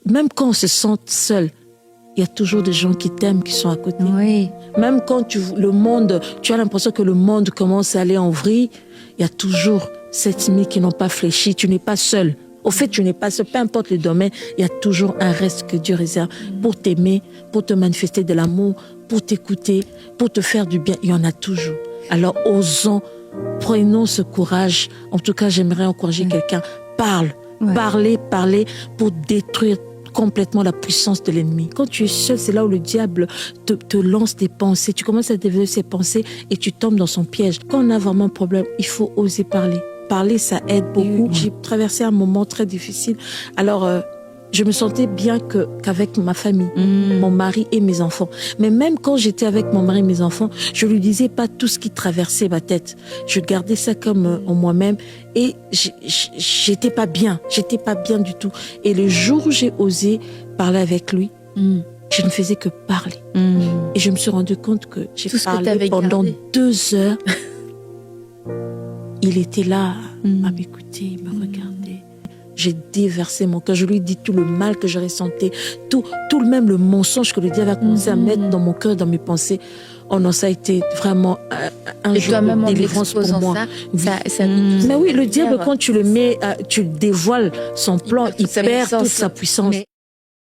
Même quand on se sent seul, il y a toujours des gens qui t'aiment, qui sont à côté. Oui. Même quand tu as l'impression que le monde commence à aller en vrille, il y a toujours cette amis qui n'ont pas fléchi. Tu n'es pas seul. Au fait, tu n'es pas seul. Peu importe le domaine, il y a toujours un reste que Dieu réserve pour t'aimer, pour te manifester de l'amour, pour t'écouter, pour te faire du bien. Il y en a toujours. Alors, osons, prenons ce courage. En tout cas, j'aimerais encourager quelqu'un. Parle. Ouais. Parler pour détruire complètement la puissance de l'ennemi. Quand tu es seul, c'est là où le diable te lance des pensées. Tu commences à développer ses pensées et tu tombes dans son piège. Quand on a vraiment un problème, il faut oser parler. Parler, ça aide beaucoup. J'ai traversé un moment très difficile. Alors, je me sentais bien qu'avec ma famille, mon mari et mes enfants. Mais même quand j'étais avec mon mari et mes enfants, je lui disais pas tout ce qui traversait ma tête. Je gardais ça comme en moi-même et j'étais pas bien. J'étais pas bien du tout. Et le jour où j'ai osé parler avec lui, je ne faisais que parler. Et je me suis rendu compte que j'ai parlé pendant 2 heures. Il était là à m'écouter, me regarder. J'ai déversé mon cœur. Je lui ai dit tout le mal que je ressentais, tout même le mensonge que le diable a commencé à mettre dans mon cœur, dans mes pensées. Oh non, ça a été vraiment un jour de délivrance pour moi. Mais oui, le diable, quand tu le mets, tu dévoiles son plan, il perd toute sa puissance.